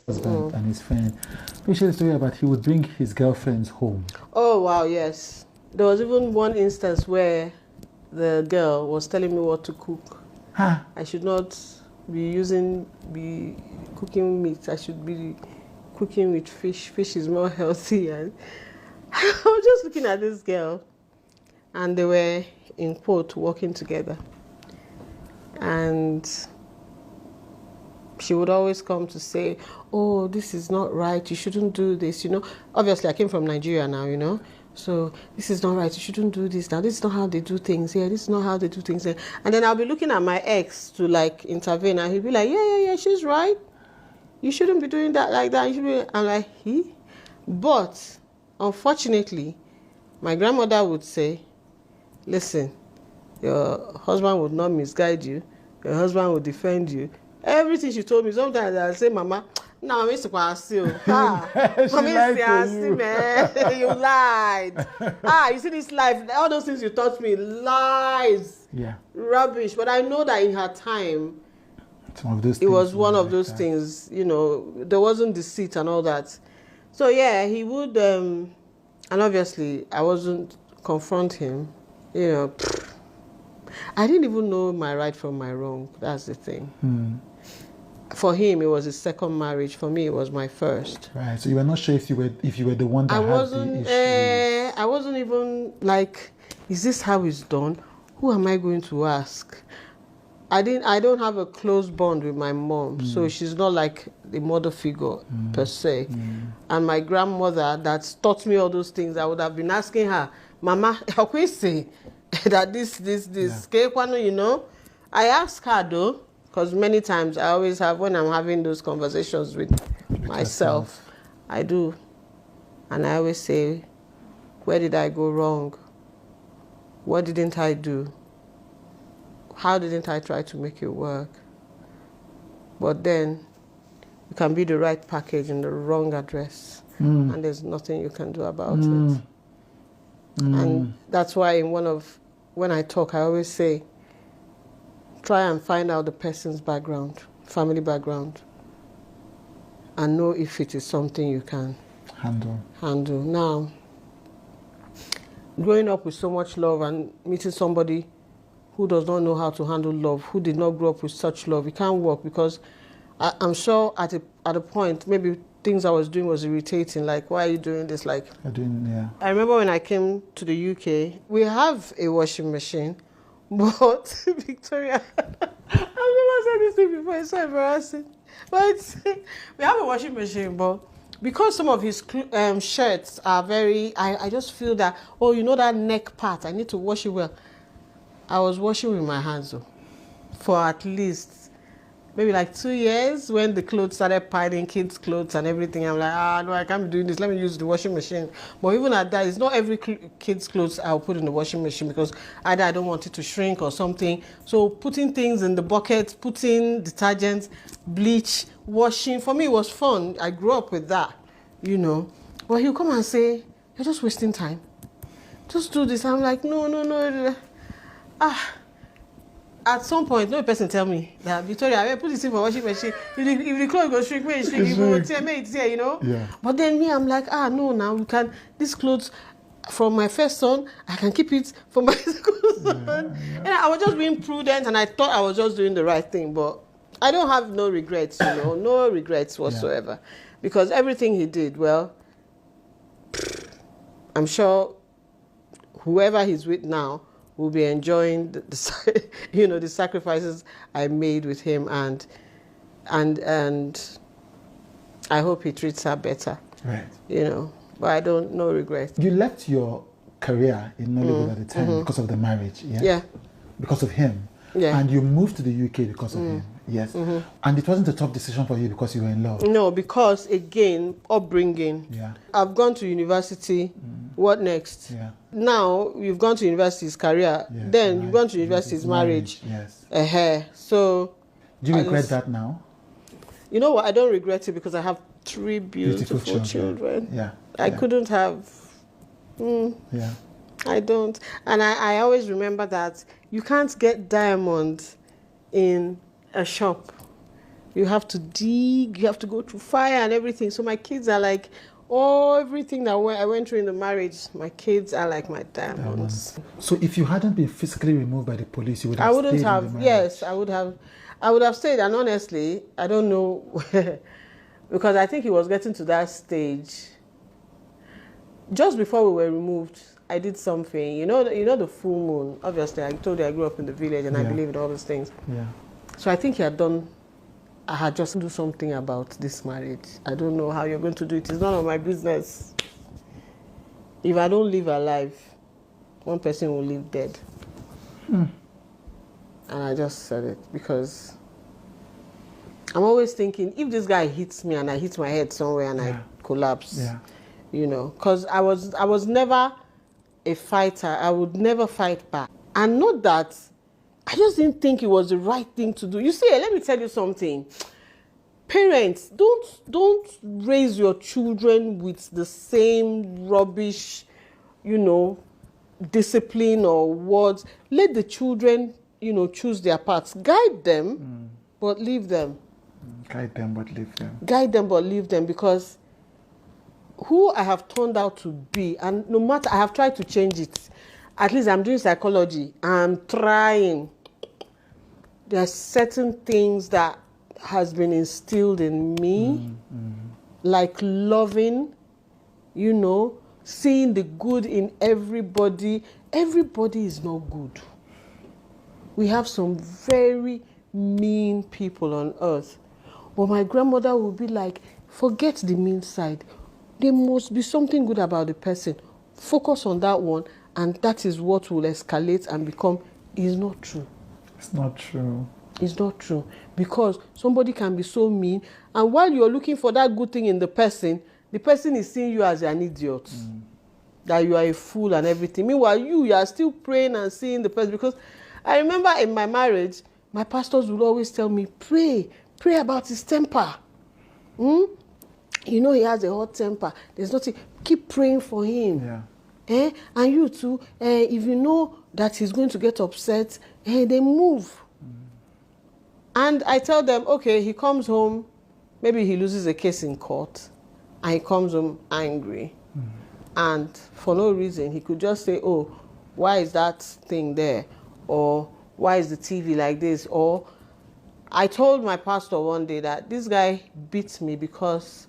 husband and his friend. We share the story about he would bring his girlfriends home. Oh, wow, yes. There was even one instance where the girl was telling me what to cook. Huh? I should not be cooking meat. I should be cooking with fish. Fish is more healthy. And I was just looking at this girl, and they were, in quote, working together. And she would always come to say, oh, this is not right, you shouldn't do this, Obviously, I came from Nigeria now, so this is not right, you shouldn't do this now, this is not how they do things here, this is not how they do things here. And then I'll be looking at my ex to, intervene, and he'll be like, yeah, she's right. You shouldn't be doing that like that. I'm like, he? But, unfortunately, my grandmother would say, listen, your husband would not misguide you, your husband would defend you. Everything she told me, sometimes I'll say, Mama, no, I'm Mr. Kwasi. Man, you lied. You see this life, all those things you taught me, lies. Yeah. Rubbish. But I know that in her time, it was one of those things, there wasn't deceit and all that. So yeah, he would, and obviously I wasn't confront him, I didn't even know my right from my wrong. That's the thing. For him, it was his second marriage. For me, it was my first. Right. So you were not sure if you were the one that had the issue. I wasn't even like, is this how it's done? Who am I going to ask? I don't have a close bond with my mom, so she's not like the mother figure per se. And my grandmother that taught me all those things, I would have been asking her, Mama, how can you say that this, I ask her though, because many times I always have, when I'm having those conversations with myself, I do. And I always say, where did I go wrong? What didn't I do? How didn't I try to make it work? But then, you can be the right package in the wrong address, and there's nothing you can do about it. And that's why when I talk, I always say, try and find out the person's background, family background, and know if it is something you can handle. Now, growing up with so much love and meeting somebody who does not know how to handle love, who did not grow up with such love, it can't work, because I'm sure at a point, maybe things I was doing was irritating, like, why are you doing this? I remember when I came to the UK, we have a washing machine, but Victoria, I've never said this thing before, it's so embarrassing. But we have a washing machine, but because some of his shirts are very, I just feel that, that neck part, I need to wash it well. I was washing with my hands though, for at least maybe 2 years, when the clothes started piling, kids' clothes and everything. I'm like, no, I can't be doing this. Let me use the washing machine. But even at that, it's not every kid's clothes I'll put in the washing machine, because either I don't want it to shrink or something. So putting things in the bucket, putting detergent, bleach, washing, for me it was fun. I grew up with that, But he'll come and say, you're just wasting time. Just do this. I'm like, no. At some point, no person tell me that, Victoria, I put this in for washing machine. If the clothes go shrink, may it shrink. If it tear, Yeah. But then me, I'm like, no, now we can. These clothes from my first son, I can keep it for my second son. Yeah. And I was just being prudent, and I thought I was just doing the right thing. But I don't have no regrets, no regrets whatsoever, because everything he did, well, I'm sure whoever he's with now will be enjoying the sacrifices I made with him, and I hope he treats her better. Right. But I don't, no regret. You left your career in Nollywood at the time because of the marriage, yeah? Yeah. Because of him. Yeah. And you moved to the UK because of him, yes? And it wasn't a tough decision for you because you were in love? No, because, again, upbringing. Yeah. I've gone to university. What next? Yeah. Now, you've gone to university's career. Yes, then you've gone to university's marriage. Yes. So... Do you regret that now? You know what? I don't regret it, because I have 3 beautiful children. Yeah. I couldn't have... Yeah. I don't. And I always remember that you can't get diamonds in a shop. You have to dig, you have to go through fire and everything. So my kids are like, everything that I went through in the marriage, my kids are like my diamonds. So if you hadn't been physically removed by the police, you would have I wouldn't stayed have, in the marriage? yes, I would have stayed. And honestly, I don't know, because I think it was getting to that stage. Just before we were removed, I did something. You know the full moon. Obviously, I told you I grew up in the village and I believe in all those things. Yeah. So I think I had just do something about this marriage. I don't know how you're going to do it. It's none of my business. If I don't live alive, one person will live dead. And I just said it because I'm always thinking, if this guy hits me and I hit my head somewhere and I collapse, because I was never a fighter. I would never fight back. And not that, I just didn't think it was the right thing to do. You see, let me tell you something. Parents, don't raise your children with the same rubbish, discipline or words. Let the children, choose their paths. Guide them, but leave them. Guide them, but leave them. Guide them, but leave them, because who I have turned out to be, and no matter, I have tried to change it. At least I'm doing psychology. I'm trying. There are certain things that has been instilled in me, like loving, seeing the good in everybody. Everybody is not good. We have some very mean people on earth. But my grandmother would be like, forget the mean side. There must be something good about the person. Focus on that one, and that is what will escalate and become, is not true. It's not true. It's not true. Because somebody can be so mean, and while you're looking for that good thing in the person is seeing you as an idiot. That you are a fool and everything. Meanwhile, you are still praying and seeing the person. Because I remember in my marriage, my pastors would always tell me, pray about his temper. He has a hot temper. There's nothing. Keep praying for him. Yeah. And you too, if you know that he's going to get upset, they move. And I tell them, okay, he comes home, maybe he loses a case in court, and he comes home angry. And for no reason, he could just say, oh, why is that thing there? Or why is the TV like this? Or I told my pastor one day that this guy beat me because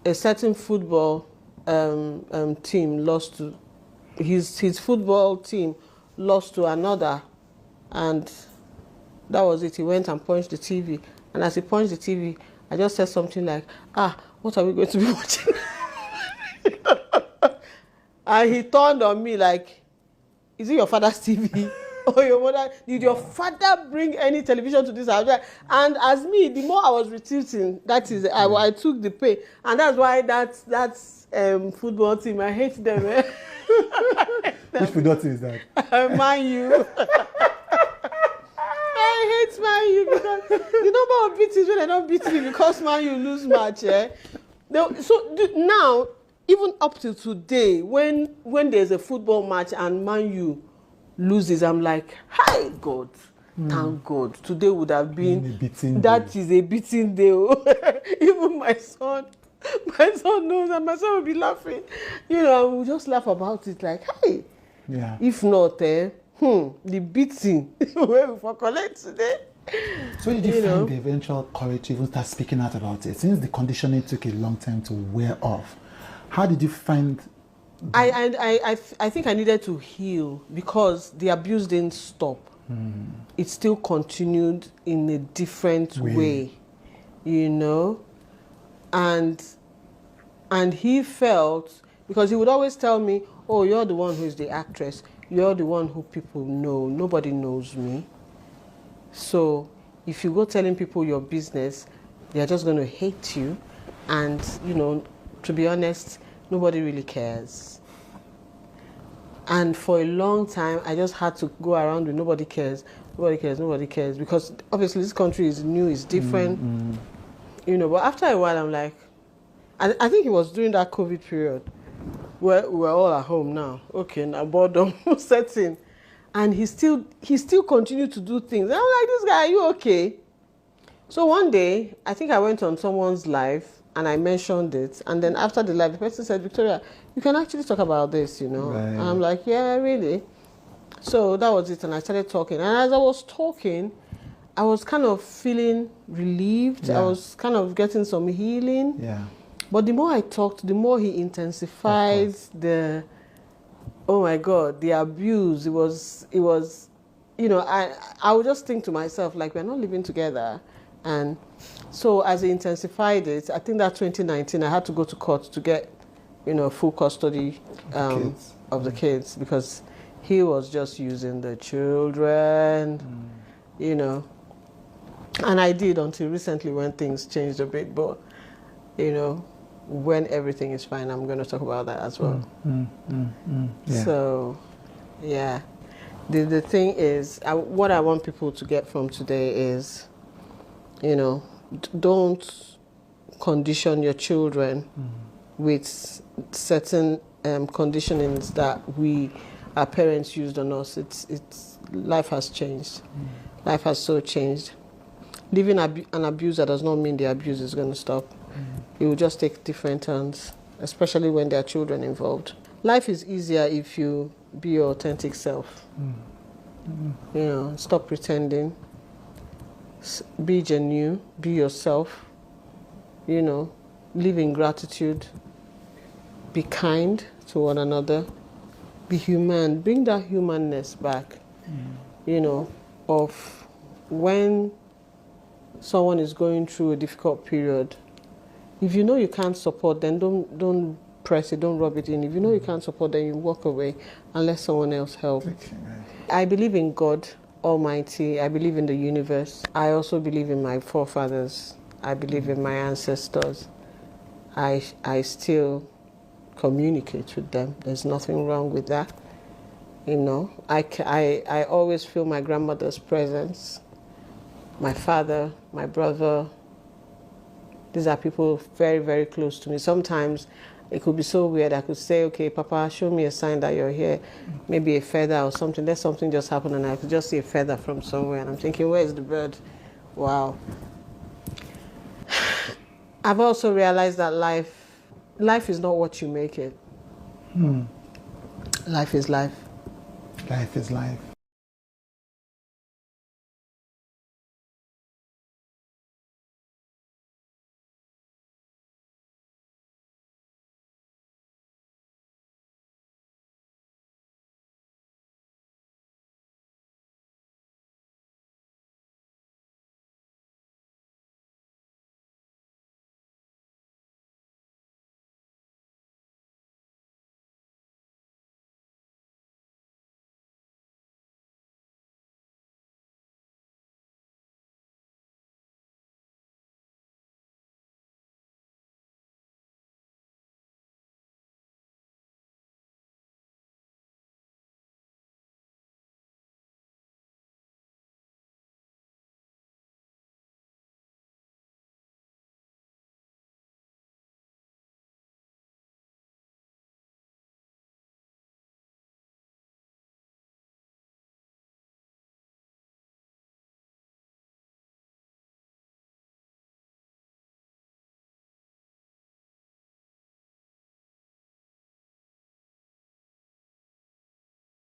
a certain football team lost to, his football team lost to another, and that was it. He went and punched the TV, and as he punched the TV, I just said something like, what are we going to be watching? And he turned on me like, is it your father's TV? Or your mother? Did your father bring any television to this house? And as me, the more I was retreating, that is, I took the pain. And that's why that's football team, I hate them. Which football team is that? Man U. I hate Man U because the number of beatings when they don't beat me because Man U lose match. So now, even up till today, when there's a football match and Man U loses, I'm like, hi God, thank God. Today would have been that is a beating day. Even my son knows, and my son will be laughing. We'll just laugh about it like, hey. Yeah. If not, the beating where we for collect today. So did you find the eventual courage to even start speaking out about it? Since the conditioning took a long time to wear off, how did you find? I think I needed to heal because the abuse didn't stop. It still continued in a different way, and he felt, because he would always tell me, oh, you're the one who is the actress. You're the one who people know. Nobody knows me. So if you go telling people your business, they're just going to hate you. And, to be honest, nobody really cares. And for a long time, I just had to go around with nobody cares, nobody cares, nobody cares. Because obviously this country is new, it's different. But after a while, I'm like, I think it was during that COVID period where we were all at home now. Okay, now boredom setting. And he still continued to do things. And I'm like, this guy, are you okay? So one day, I think I went on someone's live and I mentioned it. And then after the live, the person said, Victoria, you can actually talk about this, you know. Right. And I'm like, yeah, really? So that was it. And I started talking. And as I was talking, I was kind of feeling relieved. I was kind of getting some healing. Yeah. But the more I talked, the more he intensified the, oh my God, the abuse. It was, you know, I would just think to myself, like, we're not living together. And so as he intensified it, I think that 2019, I had to go to court to get, you know, full custody of the kids, because he was just using the children, you know. And I did until recently when things changed a bit. But, you know, when everything is fine, I'm going to talk about that as well. Yeah. So, yeah. The thing is, what I want people to get from today is, you know, don't condition your children with certain conditionings that our parents used on us. Life has changed. Life has so changed. Living an abuser does not mean the abuse is going to stop. It will just take different turns, especially when there are children involved. Life is easier if you be your authentic self. You know, stop pretending. Be genuine, be yourself, you know, live in gratitude, be kind to one another, be human, bring that humanness back, you know, of when someone is going through a difficult period. If you know you can't support, then don't press it, don't rub it in. If you know you can't support, then you walk away and let someone else help. I believe in God Almighty. I believe in the universe. I also believe in my forefathers. I believe in my ancestors. I still communicate with them. There's nothing wrong with that. You know, I always feel my grandmother's presence, my father, my brother. These are people very, very close to me. Sometimes it could be so weird. I could say, okay, Papa, show me a sign that you're here. Maybe a feather or something. Let something just happen and I could just see a feather from somewhere. And I'm thinking, where's the bird? Wow. I've also realized that life is not what you make it. Life is life. Life is life.